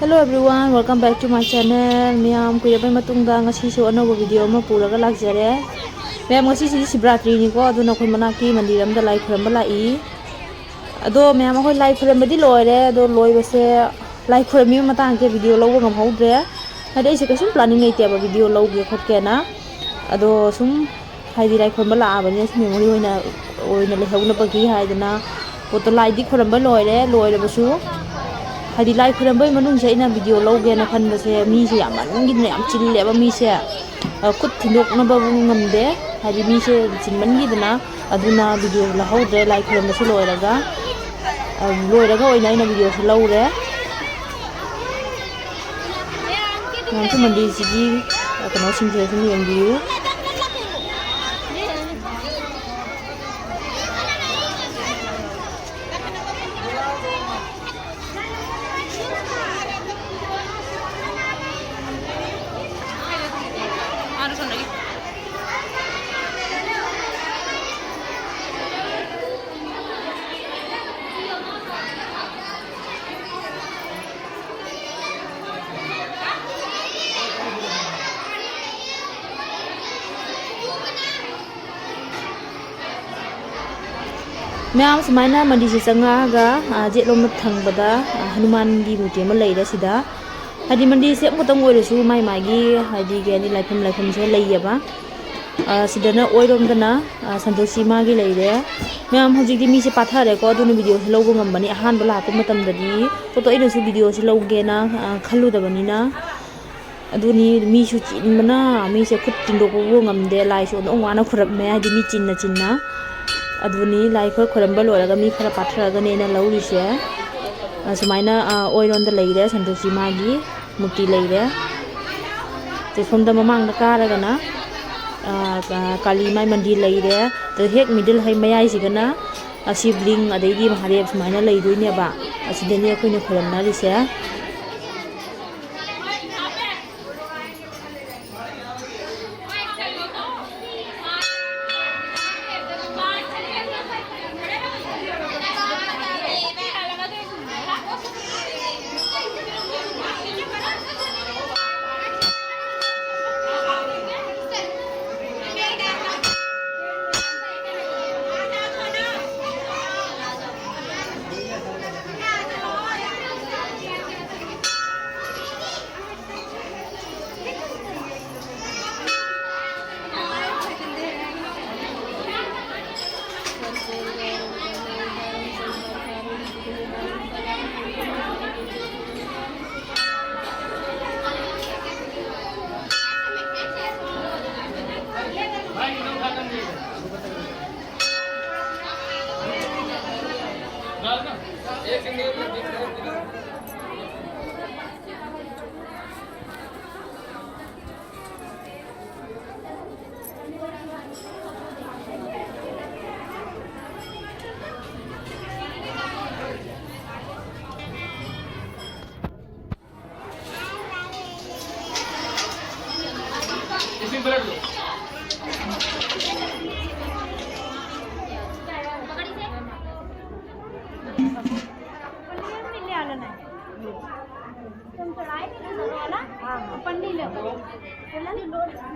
Hello everyone, welcome back to my channel. Miyam kuya bai matungda ngasi su anoba video ma puraga lakjare. Miyam ngasi si Shivratri ni ko aduna khoi manaki mandiram da lai khuramba lai. Ado miyam khoi lai khuramba di loire ado loi base lai khurami matang ke video logo ngam haudre. Hade se kasum planning ngai te ba video loge khot ke na. Ado sum haidi lai khuramba la abani sum memory oina le hauna bagi haidana foto lai di khuramba loire basu hadi lai khuramboi manung se ina video loge na khan base mi se yaman gin yam chille ba mi se khut thindok na ba ngamde hadi mi se chinman gi dana aduna video la haude lai khuramba se loiraga oina ina video se lawre nang tu mandi sigi kano sing se ni yang view Ma'am semaina mandi si sanga ga je lom thang bada Hanuman gi muti ma leida sida hadi mandi se ko tang oi su mai gi hadi ge ni laifam se leiya ba sida na oi rom dana santoshi ma gi leide ma'am hoji di mi se pathare ko aduni video se logo ngam bani ahan bala ko matam dadi photo ina su video se loge na khalu da bani na aduni mi su chin mana mi se khut tindo ko ngam de lai so ong wana khurab me hadi mi chinna aduni lai khor khoramba loraga mi khara pathraga ne na lauri se sumaina oiron da leire santoshi magi muti leire te somda mamang da karaga na kali mai mandi leire te hek middle hai mayai sigana sibling adegi mahadev sumaina leidoine ba asideni akoina khoramna ri se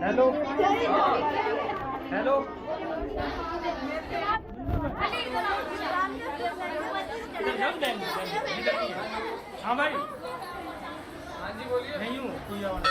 hello hello हाँ भाई हाँ जी बोलिए नहीं हूँ कोई और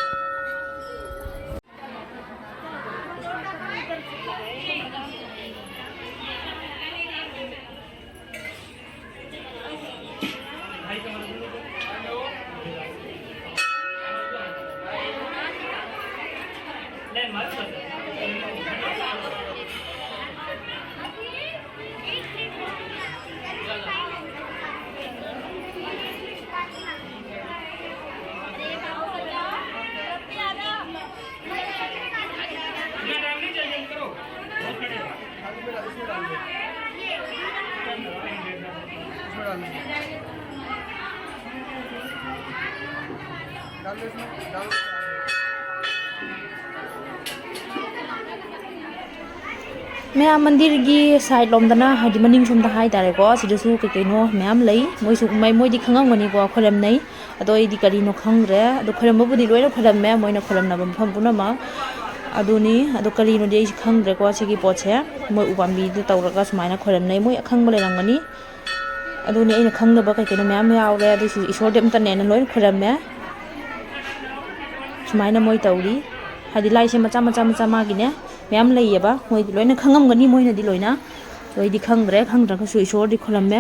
मैं मंदिर की साइड लोमदना मनिंग सोमदा हाई तारे को सिदसु कइनो मैम लई मोइसु मै मोइदि खंगांगनि को खरम नै ꯑꯗꯣ ꯑꯩꯗꯤ ꯀꯔꯤꯅꯣ ꯈꯪꯗ꯭ꯔꯦ ꯑꯗꯣ ꯈꯣꯏꯔꯝꯕꯕꯨꯗꯤ ꯂꯣꯏꯅ ꯈꯣꯏꯔꯝꯃꯦ ꯃꯣꯏꯅ ꯈꯣꯏꯔꯝꯅꯕ ꯃꯐꯝ ꯄꯨꯝꯅꯃꯛ ꯑꯗꯨꯅꯤ ꯑꯗꯣ ꯀꯔꯤꯅꯣꯗꯤ ꯑꯩꯁꯤ ꯈꯪꯗ꯭ꯔꯦꯀꯣ ꯁꯤꯒꯤ ꯄꯣꯠꯁꯦ ꯃꯣꯏ ꯎꯄꯥꯝꯕꯤꯗ ꯇꯧꯔꯒ ꯁꯨꯃꯥꯏꯅ ꯈꯣꯏꯔꯝꯅꯩ ꯃꯣꯏ ꯑꯈꯪꯕ ꯂꯩꯔꯝꯒꯅꯤ ꯑꯗꯨꯅꯤ ꯑꯩꯅ ꯈꯪꯗꯕ ꯀꯩ ꯀꯩꯅꯣ ꯃꯌꯥꯝ ꯌꯥꯎꯔꯦ ꯑꯗꯨꯁꯨ ꯏꯁꯣꯔꯗꯤ ꯑꯝꯇꯅꯦꯅ ꯂꯣꯏꯅ ꯈꯣꯏꯔꯝꯃꯦ ꯁꯨꯃꯥꯏꯅ ꯃꯣꯏ ꯇꯧꯔꯤ ꯍꯥꯏꯗꯤ ꯂꯥꯏꯁꯦ ꯃꯆꯥ ꯃꯆꯥ ꯃꯥꯒꯤꯅꯦ ꯃꯌꯥꯝ ꯂꯩꯌꯦꯕ ꯃꯣꯏꯗꯤ ꯂꯣꯏꯅ ꯈꯪꯉꯝꯒꯅꯤ ꯃꯣꯏꯅꯗꯤ ꯂꯣꯏꯅ ꯑꯗꯣ ꯑꯩꯗꯤ ꯈꯪꯗ꯭ꯔꯦ ꯈꯪꯗ꯭ꯔꯒꯁꯨ ꯏꯁꯣꯔꯗꯤ ꯈꯣꯏꯔꯝꯃꯦ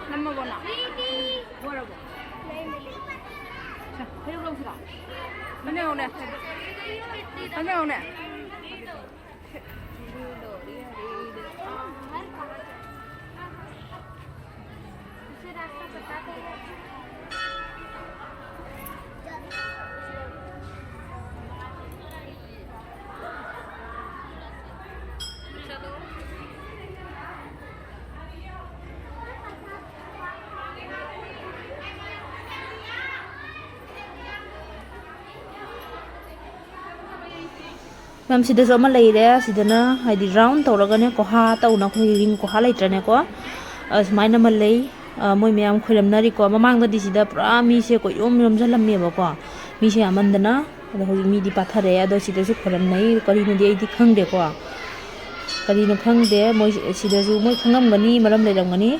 넘어보나. 뭐라고? 자, 데리고 오시라. 안녕 오네. 안녕 오네. ꯃꯌꯥꯝ ꯁꯤꯗꯁꯨ ꯑꯃ ꯂꯩꯔꯦ ꯁꯤꯗꯅ ꯍꯥꯏꯗꯤ ꯔꯥꯎꯟ ꯇꯧꯔꯒꯅꯦ ꯀꯣꯍꯥ ꯇꯧꯅ ꯑꯩꯈꯣꯏ ꯔꯤꯡ ꯀꯣꯍꯥ ꯂꯩꯇ꯭ꯔꯅꯦꯀꯣ ꯁꯨꯃꯥꯏꯅ ꯑꯃ ꯂꯩ ꯃꯣꯏ ꯃꯌꯥꯝ ꯈꯣꯏꯔꯝꯅꯔꯤꯀꯣ ꯃꯃꯥꯡꯗꯗꯤ ꯁꯤꯗ ꯄꯨꯔꯥ ꯃꯤꯁꯦ ꯀꯣꯏꯌꯣꯝ ꯌꯣꯝꯁꯤꯜꯂꯝꯃꯦꯕꯀꯣ ꯃꯤꯁꯦ ꯌꯥꯝꯃꯟꯗꯅ ꯑꯗꯣ ꯍꯧꯖꯤꯛ ꯃꯤꯗꯤ ꯄꯥꯊꯔꯛꯑꯦ ꯑꯗꯣ ꯁꯤꯗꯁꯨ ꯈꯣꯏꯔꯝꯅꯩ ꯀꯔꯤꯅꯣꯗꯤ ꯑꯩꯗꯤ ꯈꯪꯗꯦꯀꯣ ꯀꯔꯤꯅꯣ ꯈꯪꯗꯦ ꯃꯣꯏ ꯁꯤꯗꯁꯨ ꯃꯣꯏ ꯈꯪꯉꯝꯒꯅꯤ ꯃꯔꯝ ꯂꯩꯔꯝꯒꯅꯤ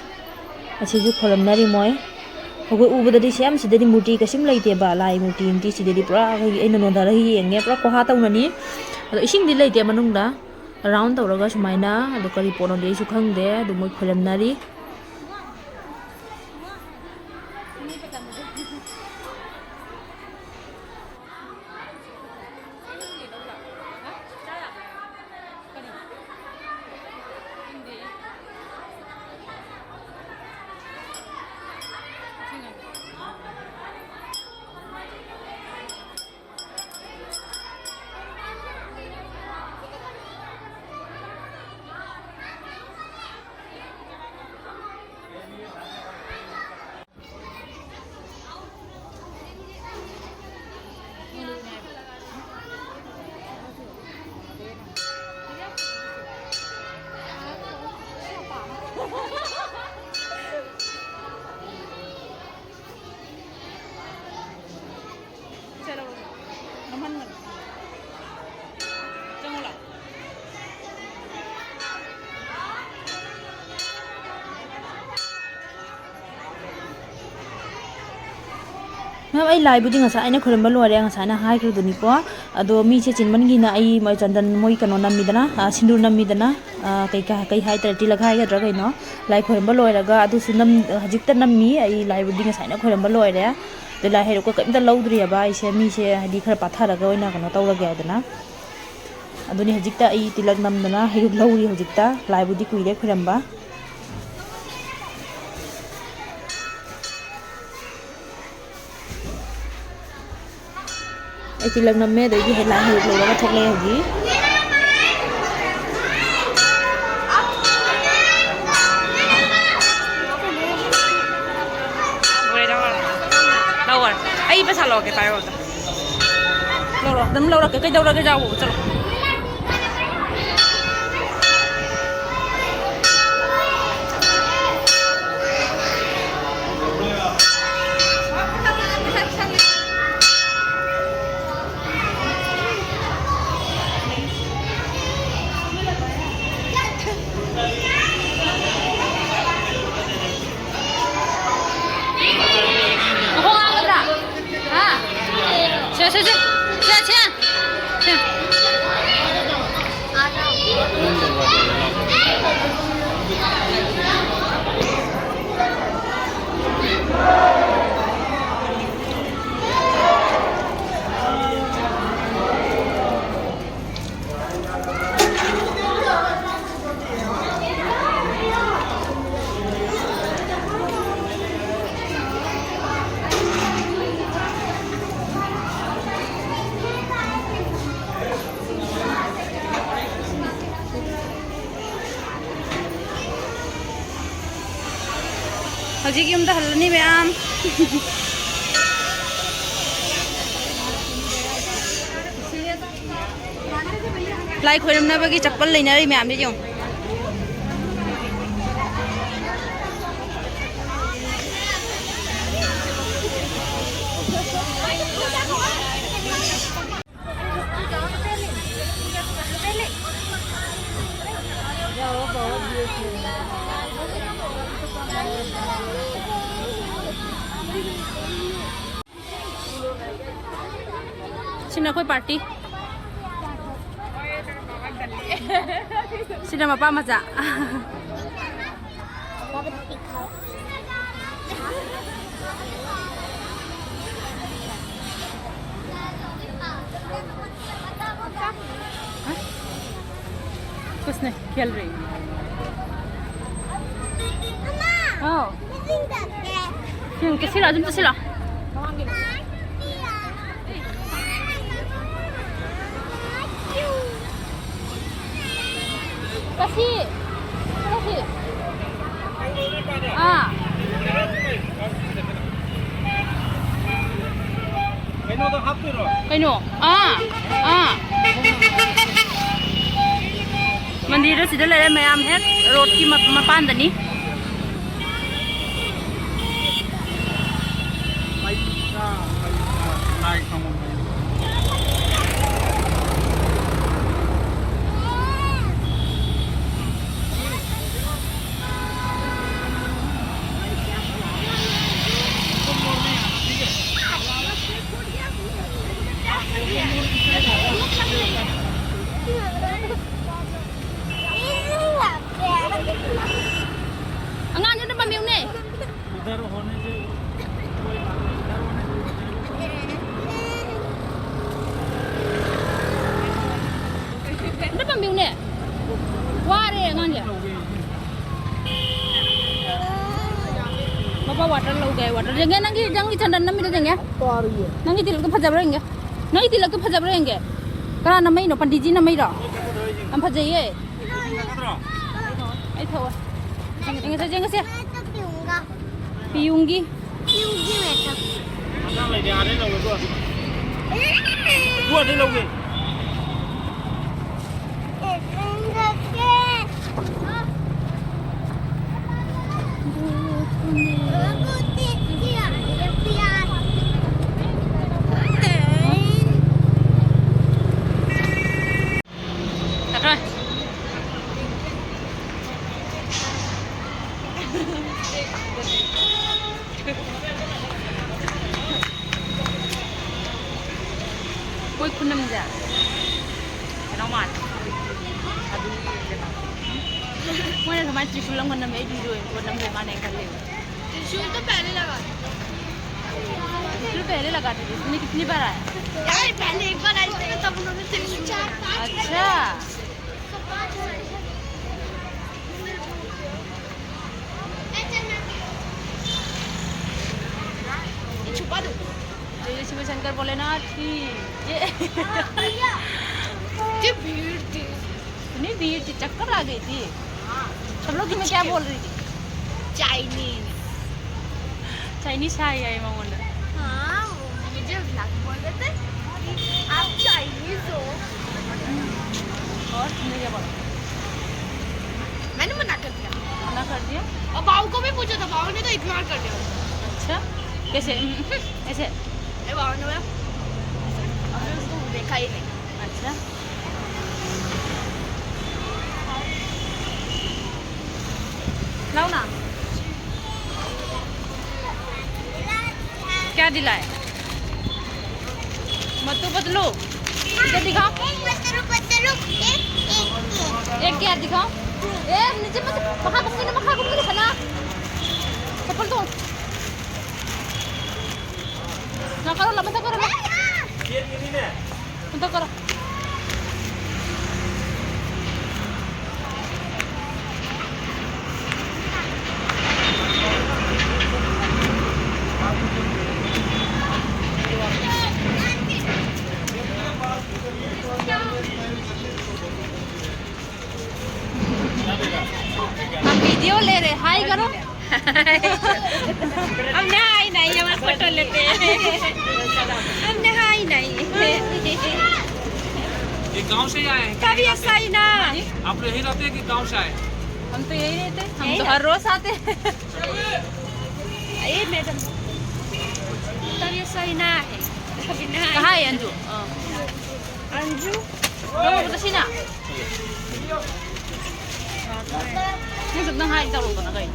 ꯑꯁꯤꯁꯨ ꯈꯣꯏꯔꯝꯅꯔꯤ ꯃꯣꯏ ꯑꯩꯈꯣꯏ ꯎꯕꯗꯗꯤ ꯁꯦꯝ ꯁꯤꯗꯗꯤ ꯃꯨꯔꯇꯤ ꯀꯩꯁꯨꯝ ꯂꯩꯇꯦꯕ ꯂꯥꯏ ꯃꯨꯔꯇꯤ ꯅꯨꯡꯇꯤ ꯁꯤꯗꯗꯤ ꯄꯨꯔꯥ ꯑꯩꯈꯣꯏꯒꯤ ꯑꯩꯅ ꯅꯣꯟꯊꯔꯒ ꯌꯦꯡꯉꯦ ꯄꯨꯔꯥ ꯀꯣꯍꯥ ꯇꯧꯅꯅꯤ ꯑꯗꯣ ꯏꯁꯤꯡꯗꯤ ꯂꯩꯇꯦ ꯃꯅꯨꯡꯗ ꯔꯥꯎꯟ ꯇꯧꯔꯒ ꯁꯨꯃꯥꯏꯅ ꯑꯗꯣ ꯀꯔꯤ ꯄꯣꯠꯅꯣꯗꯤ ꯑꯩꯁꯨ ꯈꯪꯗꯦ ꯑꯗꯨ ꯃꯣꯏ ꯈꯣꯏꯔꯝꯅꯔꯤ ꯃꯦꯝ ꯑꯩ ꯂꯥꯏꯕꯨꯗꯤ ꯉꯁꯥꯏ ꯑꯩꯅ ꯈꯣꯏꯔꯝꯕ ꯂꯣꯏꯔꯦ ꯉꯁꯥꯏꯅ ꯍꯥꯏꯈ꯭ꯔꯗꯨꯅꯤꯀꯣ ꯑꯗꯣ ꯃꯤꯁꯦ ꯆꯤꯟꯃꯟꯒꯤꯅ ꯑꯩ ꯃꯣꯏ ꯆꯟꯗꯟ ꯃꯣꯏ ꯀꯩꯅꯣ ꯅꯝꯃꯤꯗꯅ ꯁꯤꯟꯗꯨꯔ ꯅꯝꯃꯤꯗꯅ ꯀꯩ ꯍꯥꯏꯇꯥꯔꯦ ꯇꯤꯂꯛ ꯍꯥꯏꯒꯗ꯭ꯔꯥ ꯀꯩꯅꯣ ꯂꯥꯏ ꯈꯣꯏꯔꯝꯕ ꯂꯣꯏꯔꯒ ꯑꯗꯨꯁꯨ ꯍꯧꯖꯤꯛꯇ ꯅꯝꯃꯤ ꯑꯩ ꯂꯥꯏꯕꯨꯗꯤ ꯉꯁꯥꯏꯅ ꯈꯣꯏꯔꯝꯕ ꯂꯣꯏꯔꯦ ꯑꯗꯣ ꯂꯥꯏ ꯍꯩꯔꯨꯛꯀ ꯀꯩꯝꯇ ꯂꯧꯗ꯭ꯔꯤꯑꯕ ꯑꯩꯁꯦ ꯃꯤꯁꯦ ꯍꯥꯏꯗꯤ ꯈꯔ ꯄꯥꯊꯔꯒ ꯑꯣꯏꯅ ꯀꯩꯅꯣ ꯇꯧꯔꯒꯦ ꯍꯥꯏꯗꯅ ꯑꯗꯨꯅꯤ ꯍꯧꯖꯤꯛꯇ ꯑꯩ ꯇꯤꯂꯛ ꯅꯝꯗꯅ ꯍꯩꯔꯨꯛ ꯂꯧꯔꯤ ꯍꯧꯖꯤꯛꯇ ꯂꯥꯏꯕꯨꯗꯤ ꯀꯨꯏꯔꯦ ꯈꯣꯏꯔꯝꯕ ꯑꯩ ꯇꯤꯂꯛ ꯅꯝꯃꯦ ꯑꯗꯩꯗꯤ ꯂꯥꯏ ꯍꯩꯔꯨꯛ ꯂꯧꯔꯒ ꯊꯣꯛꯂꯛꯑꯦ ꯍꯧꯖꯤꯛ ꯑꯩ ꯄꯩꯁꯥ ꯂꯧꯔꯛꯀꯦ ꯄꯥꯏꯔꯣ ꯂꯧꯔꯣ ꯑꯗꯨꯝ ꯂꯧꯔꯛꯀꯦ ꯀꯩꯗꯧꯔꯒꯦ ꯌꯥꯎꯕ ꯆꯠꯂꯣ हजी की उम्दा हल्लनी मैम लाई खोरमनाबगी चप्पल लेनारी मैम जी जो Sina koy party. Sina mapa maja. कुछ नहीं खेल रही oh yang kesila jom tu sila kasih kasih kaino मंदिर सिदा ले मैम है रोड की मपान दनी अंगान ना पमिउ ने उधर होने से ना पमिउ ने वारे अंगान जा बाबा वाटर लो गए वाटर जंगे नंगी जंगी चंदन नमी तो जंगे नंगी तिलक तो फजब रहेंगे नंगी तिलक तो फजब रहेंगे करा नमई नो पंडित जी नमई रो हम फजइए आई थवा जंगे से पीऊंगी मजा ले जा रहे लोगे वो दे लोगे कोई कुनम जा नौमान मैंने हमारे त्रिशूल लंग बनना में दी जोई बनना में माने कर ले त्रिशूल तो पहले लगा त्रिशूल पहले लगाते थे तुमने कितनी बार आया यार पहले एक बार आई थी तब उन्होंने त्रिशूल अच्छा ये छुपा दो जय शिव शंकर भोलेनाथ की ये भीड़ थी इतनी भीड़ थी चक्कर आ गई थी सब लोग तुम्हें क्या बोल रही थी चाइनीज चाइनीज है ये मामून हाँ मुझे ब्लैक बोल रहे थे आप चाइनीज हो और तुमने क्या बोला मैंने मना कर दिया और बाबू को भी पूछा था बाबू ने तो इग्नोर कर दिया अच्छा कैसे ऐसे बाबू ने उसको देखा ही नहीं अच्छा लाओ ना क्या दिलाए मत बदलो इधर दिखाओ एक क्या दिखाओ ए नीचे मत मखा कुछ खाना चप्पल दो ना करो ला मत करो मत करो हम वीडियो ले रहे हाय करो हमने हाई नहीं हमारे फोटो लेते हैं हमने हाई नहीं ये गांव से आए हैं कभी ऐसा ही ना आप लोग यही रहते हैं कि गांव से आए हम तो यही रहते हम तो हर रोज आते ये मैडम कभी ऐसा ही ना है कभी ना कहाँ है Anju Anju đâu có xin à nhưng thực năng hai tao còn nó gầy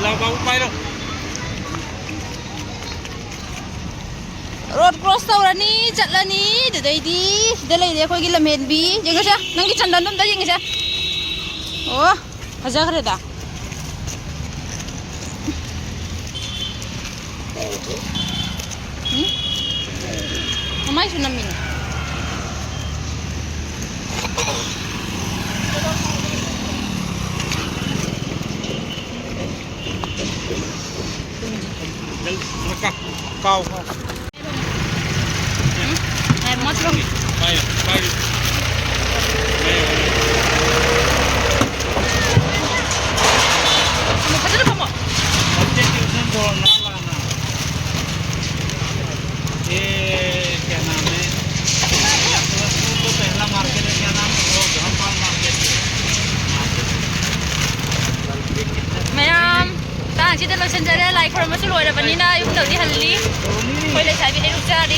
เราเราไปแล้ว road cross tàu là ní chặn là ní để đây đi đây là để coi cái làm hèn bí dừng cái sao nâng cái chân đòn đâm tới dừng cái sao ủa hả ra cái đó Mamãe, isso na minha. cao Này, mất luôn. bay bay Một cái rất không ạ? ये क्या नाम है तो पहला market है क्या नाम है वो Dharampal market Ma'am, ta chỉ tên là chân trời lại, còn mà số lỗi là vấn đề này, cũng đầu đi hành lý. Thôi lấy trái bị hay lúc ra đi.